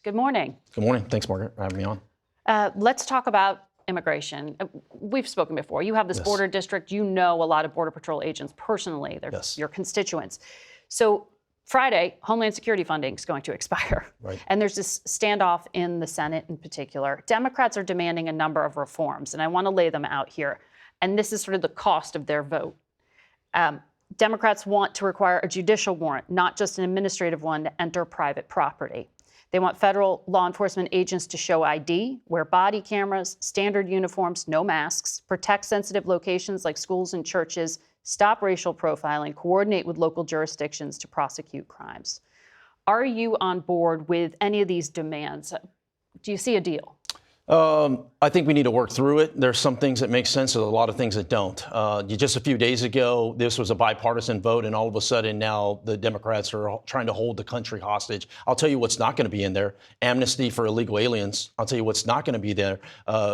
Good morning. Good morning. Thanks, Margaret, for having me on. Let's talk about immigration. We've spoken before. You have this border district. You know a lot of Border Patrol agents personally. They're your constituents. So Friday, Homeland Security funding is going to expire. Right. And there's this standoff in the Senate in particular. Democrats are demanding a number of reforms, and I want to lay them out here. And this is sort of the cost of their vote. Democrats want to require a judicial warrant, not just an administrative one, to enter private property. They want federal law enforcement agents to show ID, wear body cameras, standard uniforms, no masks, protect sensitive locations like schools and churches, stop racial profiling, coordinate with local jurisdictions to prosecute crimes. Are you on board with any of these demands? Do you see a deal? I think we need to work through it. There's some things that make sense, there's a lot of things that don't. Just a few days ago, this was a bipartisan vote, and all of a sudden now the Democrats are trying to hold the country hostage. I'll tell you what's not going to be in there. Amnesty for illegal aliens. I'll tell you what's not going to be there.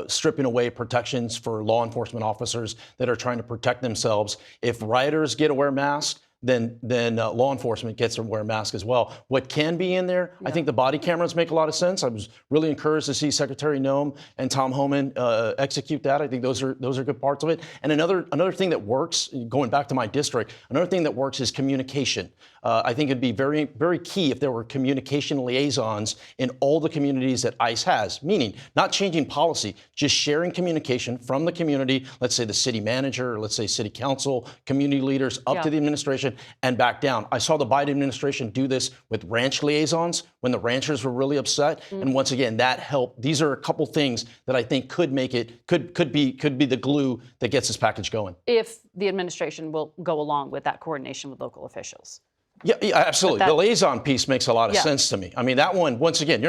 Stripping away protections for law enforcement officers that are trying to protect themselves. If rioters get to wear masks, then law enforcement gets to wear a mask as well. What can be in there, I think the body cameras make a lot of sense. I was really encouraged to see Secretary Noem and Tom Homan execute that. I think those are good parts of it. And another thing that works, going back to my district, another thing that works is communication. I think it'd be very, very key if there were communication liaisons in all the communities that ICE has, meaning not changing policy, just sharing communication from the community, let's say the city manager, let's say city council, community leaders, up to the administration, and back down. I saw the Biden administration do this with ranch liaisons when the ranchers were really upset. And once again, that helped. These are a couple things that I think could make it, could be the glue that gets this package going. If the administration will go along with that coordination with local officials. Yeah, absolutely. The liaison piece makes a lot of sense to me. I mean, that one, once again,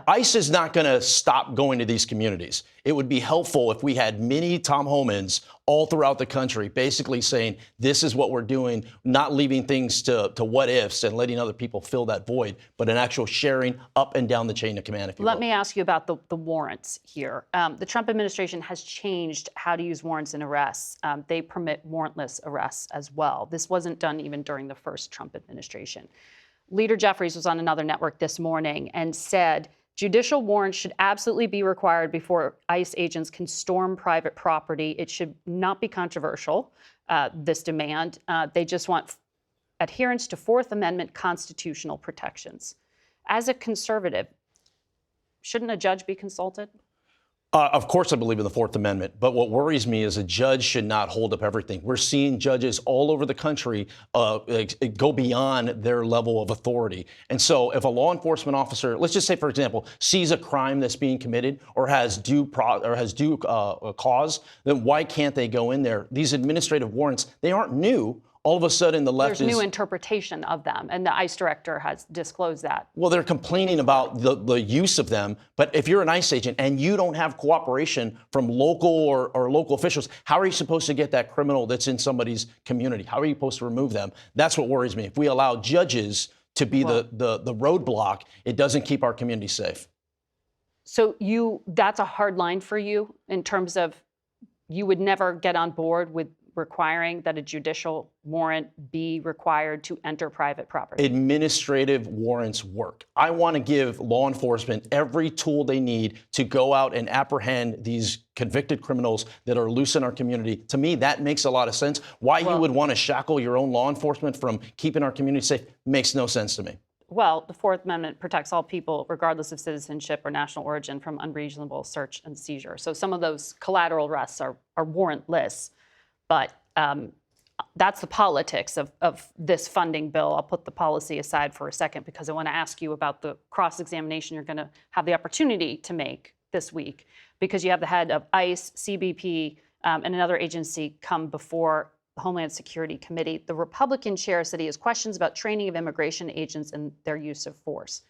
ICE is not going to stop going to these communities. It would be helpful if we had many Tom Homans all throughout the country basically saying, this is what we're doing, not leaving things to what ifs and letting other people fill that void, but an actual sharing up and down the chain of command, if you will. Let me ask you about the warrants here. The Trump administration has changed how to use warrants in arrests. They permit warrantless arrests as well. This wasn't done even during the first Trump administration. Leader Jeffries was on another network this morning and said, judicial warrants should absolutely be required before ICE agents can storm private property. It should not be controversial, this demand. They just want adherence to Fourth Amendment constitutional protections. As a conservative, shouldn't a judge be consulted? Of course, I believe in the Fourth Amendment. But what worries me is a judge should not hold up everything. We're seeing judges all over the country go beyond their level of authority. And so if a law enforcement officer, let's just say, for example, sees a crime that's being committed or has due cause, then why can't they go in there? These administrative warrants, they aren't new. All of a sudden, the left There's new interpretation of them, and the ICE director has disclosed that. Well, they're complaining about the use of them, but if you're an ICE agent and you don't have cooperation from local or local officials, how are you supposed to get that criminal that's in somebody's community? How are you supposed to remove them? That's what worries me. If we allow judges to be the roadblock, it doesn't keep our community safe. So that's a hard line for you in terms of you would never get on board with requiring that a judicial warrant be required to enter private property? Administrative warrants work. I want to give law enforcement every tool they need to go out and apprehend these convicted criminals that are loose in our community. To me, that makes a lot of sense. Why you would want to shackle your own law enforcement from keeping our community safe makes no sense to me. Well, the Fourth Amendment protects all people, regardless of citizenship or national origin, from unreasonable search and seizure. So some of those collateral arrests are warrantless. But that's the politics of this funding bill. I'll put the policy aside for a second because I want to ask you about the cross-examination you're going to have the opportunity to make this week, because you have the head of ICE, CBP, and another agency come before the Homeland Security Committee. The Republican chair said he has questions about training of immigration agents and their use of force.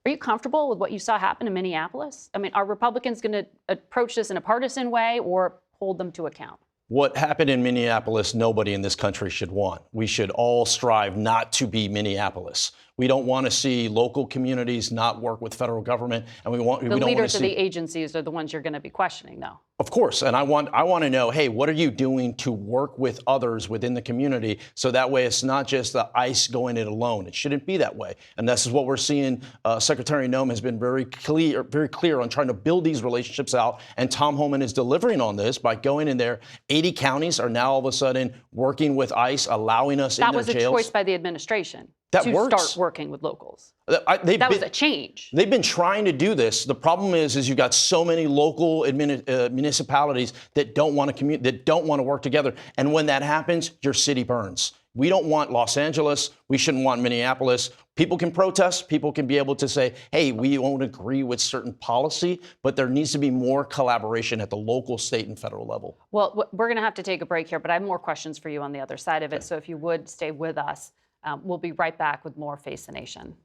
Are you comfortable with what you saw happen in Minneapolis? I mean, are Republicans going to approach this in a partisan way or hold them to account? What happened in Minneapolis, nobody in this country should want. We should all strive not to be Minneapolis. We don't want to see local communities not work with federal government, and we don't want The to leaders of see the agencies are the ones you're going to be questioning, though. Of course, and I want to know, hey, what are you doing to work with others within the community so that way it's not just the ICE going it alone. It shouldn't be that way, and this is what we're seeing. Secretary Noem has been very clear on trying to build these relationships out, and Tom Homan is delivering on this by going in there. 80 counties are now all of a sudden working with ICE, allowing us in their jails. That was a choice by the administration to start working with locals. That was a change. They've been trying to do this. The problem is you've got so many local municipalities that don't want to that don't want to work together. And when that happens, your city burns. We don't want Los Angeles. We shouldn't want Minneapolis. People can protest. People can be able to say, hey, we won't agree with certain policy, but there needs to be more collaboration at the local, state, and federal level. Well, we're going to have to take a break here, but I have more questions for you on the other side of it. So if you would stay with us, we'll be right back with more Face the Nation.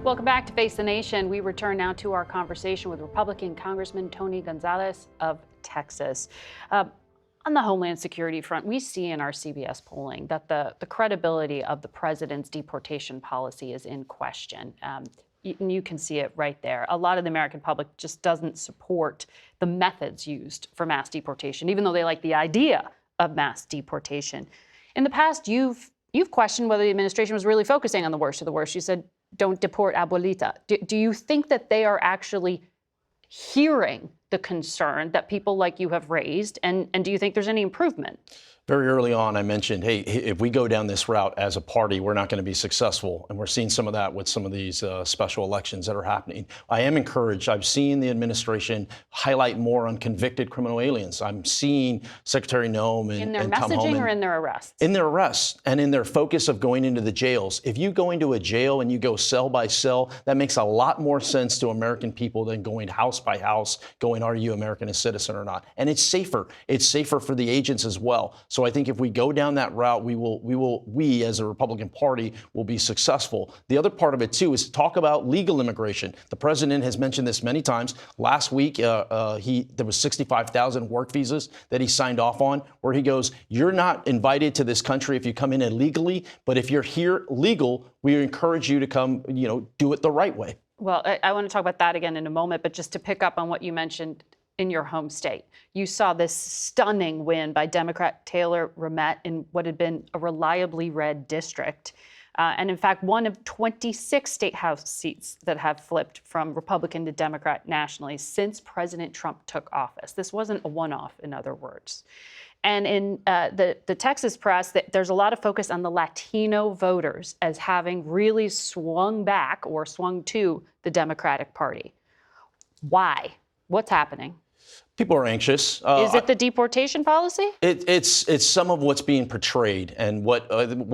Welcome back to Face the Nation. We return now to our conversation with Republican Congressman Tony Gonzales of Texas. On the Homeland Security front, we see in our CBS polling that the credibility of the president's deportation policy is in question. You can see it right there. A lot of the American public just doesn't support the methods used for mass deportation, even though they like the idea of mass deportation. In the past, you've questioned whether the administration was really focusing on the worst of the worst. You said, don't deport abuelita. Do you think that they are actually hearing the concern that people like you have raised? And do you think there's any improvement? Very early on, I mentioned, hey, if we go down this route as a party, we're not going to be successful. And we're seeing some of that with some of these special elections that are happening. I am encouraged. I've seen the administration highlight more on convicted criminal aliens. I'm seeing Secretary Noem and Tom Homan. In their messaging or in their arrests? In their arrests and in their focus of going into the jails. If you go into a jail and you go cell by cell, that makes a lot more sense to American people than going house by house, going, are you American citizen or not? And it's safer. It's safer for the agents as well. So I think if we go down that route, we as a Republican Party will be successful. The other part of it too is to talk about legal immigration. The president has mentioned this many times. Last week, there was 65,000 work visas that he signed off on, where he goes, you're not invited to this country if you come in illegally, but if you're here legal, we encourage you to come, do it the right way. Well, I want to talk about that again in a moment, but just to pick up on what you mentioned in your home state. You saw this stunning win by Democrat Taylor Ramett in what had been a reliably red district. And in fact, one of 26 state house seats that have flipped from Republican to Democrat nationally since President Trump took office. This wasn't a one-off, in other words. And in the Texas press, there's a lot of focus on the Latino voters as having really swung back or swung to the Democratic Party. Why? What's happening? People are anxious. Is it the deportation policy? It's some of what's being portrayed. And one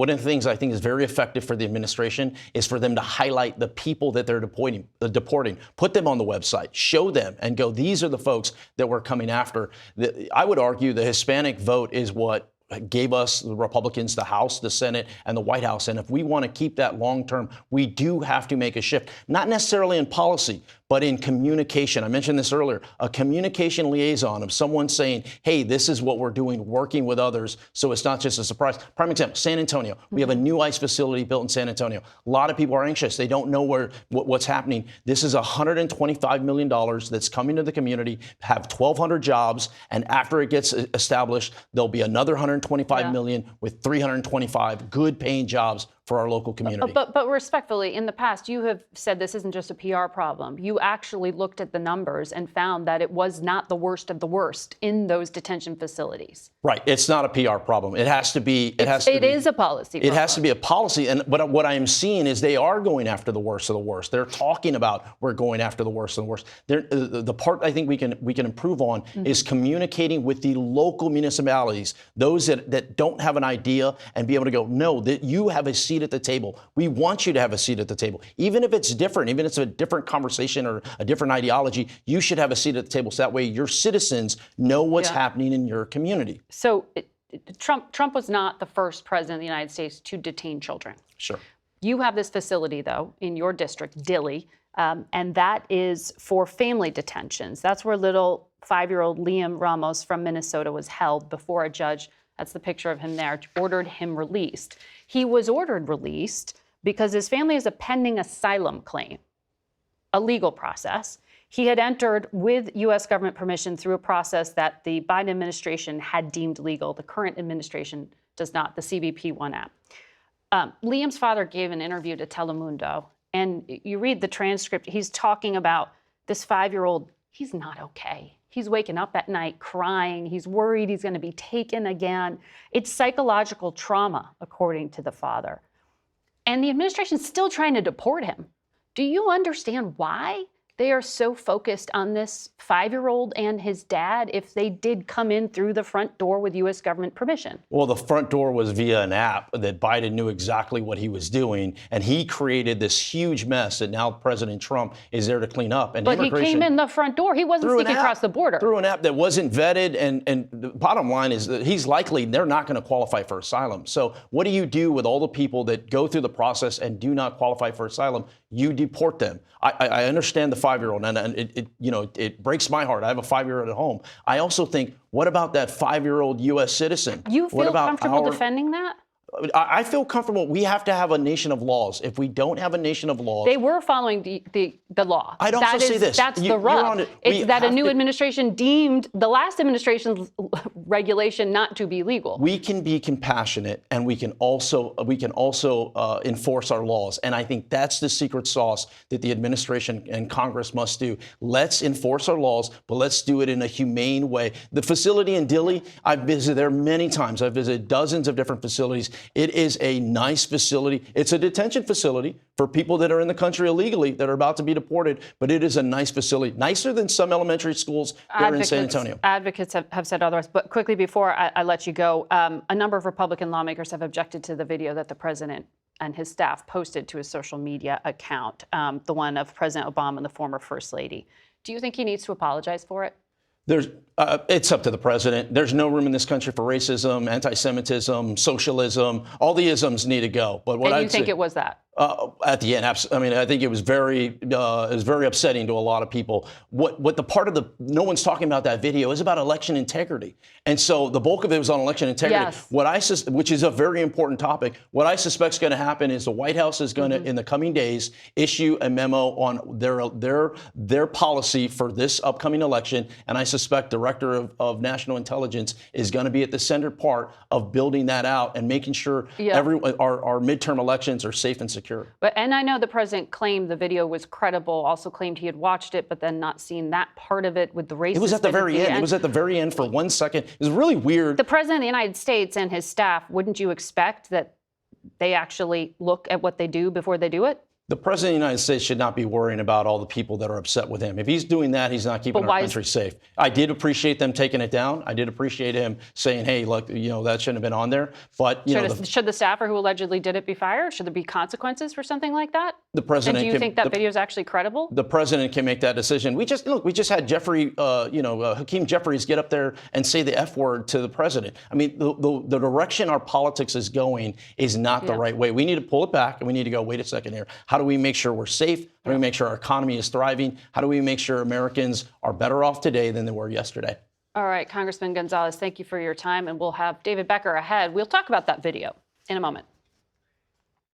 of the things I think is very effective for the administration is for them to highlight the people that they're deporting, put them on the website, show them and go, these are the folks that we're coming after. I would argue the Hispanic vote is what gave us, the Republicans, the House, the Senate, and the White House. And if we want to keep that long term, we do have to make a shift, not necessarily in policy, but in communication. I mentioned this earlier, a communication liaison of someone saying, hey, this is what we're doing, working with others, so it's not just a surprise. Prime example, San Antonio. We have a new ICE facility built in San Antonio. A lot of people are anxious. They don't know what's happening. This is $125 million that's coming to the community, have 1,200 jobs, and after it gets established, there'll be another $125 million with 325 good paying jobs for our local community. But respectfully, in the past, you have said this isn't just a PR problem. You actually looked at the numbers and found that it was not the worst of the worst in those detention facilities. Right. It's not a PR problem. It has to be. It is a policy problem. It has to be a policy. But what I am seeing is they are going after the worst of the worst. They're talking about we're going after the worst of the worst. The part I think we can improve on is communicating with the local municipalities, those that don't have an idea, and be able to go, no, that you have a seat at the table. We want you to have a seat at the table. Even if it's different, even if it's a different conversation or a different ideology, you should have a seat at the table so that way your citizens know what's happening in your community. So Trump was not the first president of the United States to detain children. Sure. You have this facility, though, in your district, Dilley, and that is for family detentions. That's where little 5-year-old Liam Ramos from Minnesota was held before a judge, that's the picture of him there, ordered him released. He was ordered released because his family has a pending asylum claim, a legal process. He had entered with U.S. government permission through a process that the Biden administration had deemed legal. The current administration does not, the CBP-1 app. Liam's father gave an interview to Telemundo, and you read the transcript, he's talking about this 5-year-old, he's not okay. He's waking up at night crying. He's worried he's going to be taken again. It's psychological trauma, according to the father. And the administration's still trying to deport him. Do you understand why they are so focused on this 5-year-old and his dad if they did come in through the front door with U.S. government permission? Well, the front door was via an app that Biden knew exactly what he was doing, and he created this huge mess that now President Trump is there to clean up. And but he came in the front door. He wasn't sneaking across the border. Through an app that wasn't vetted, and the bottom line is that he's likely, they're not going to qualify for asylum. So what do you do with all the people that go through the process and do not qualify for asylum? You deport them. I understand the 5-year-old, and it breaks my heart. I have a 5-year-old at home. I also think, what about that 5-year-old U.S. citizen? You feel comfortable defending that? I feel comfortable. We have to have a nation of laws. If we don't have a nation of laws, they were following the law. I'd also say this. That's the rub. It's that a new administration deemed the last administration's regulation not to be legal. We can be compassionate, and we can also enforce our laws. And I think that's the secret sauce that the administration and Congress must do. Let's enforce our laws, but let's do it in a humane way. The facility in Dilley, I've visited there many times. I've visited dozens of different facilities. It is a nice facility. It's a detention facility for people that are in the country illegally that are about to be deported, but it is a nice facility, nicer than some elementary schools there in San Antonio. Advocates have said otherwise. But quickly before I let you go, a number of Republican lawmakers have objected to the video that the president and his staff posted to his social media account, the one of President Obama and the former First Lady. Do you think he needs to apologize for it? It's up to the president. There's no room in this country for racism, anti-Semitism, socialism. All the isms need to go. But what and you think it was that? At the end, I mean, I think it was very upsetting to a lot of people. What the part of the no one's talking about that video is about election integrity, and so the bulk of it was on election integrity. Yes. Which is a very important topic. What I suspect is going to happen is the White House is going to, in the coming days, issue a memo on their policy for this upcoming election, and I suspect Director of National Intelligence is going to be at the center part of building that out and making sure our midterm elections are safe and secure. And I know the president claimed the video was credible, also claimed he had watched it, but then not seen that part of it with the racist. It was at the very end. It was at the very end for 1 second. It was really weird. The president of the United States and his staff, wouldn't you expect that they actually look at what they do before they do it? The president of the United States should not be worrying about all the people that are upset with him. If he's doing that, he's not keeping our country safe. I did appreciate them taking it down. I did appreciate him saying, hey, look, that shouldn't have been on there. But should the staffer who allegedly did it be fired? Should there be consequences for something like that? The president. And do you think that video is actually credible? The president can make that decision. We just had Hakeem Jeffries get up there and say the F word to the president. I mean, the direction our politics is going is not the right way. We need to pull it back, and we need to go, wait a second here. How do we make sure we're safe? How do we make sure our economy is thriving? How do we make sure Americans are better off today than they were yesterday? All right, Congressman Gonzales, thank you for your time, and we'll have David Becker ahead. We'll talk about that video in a moment.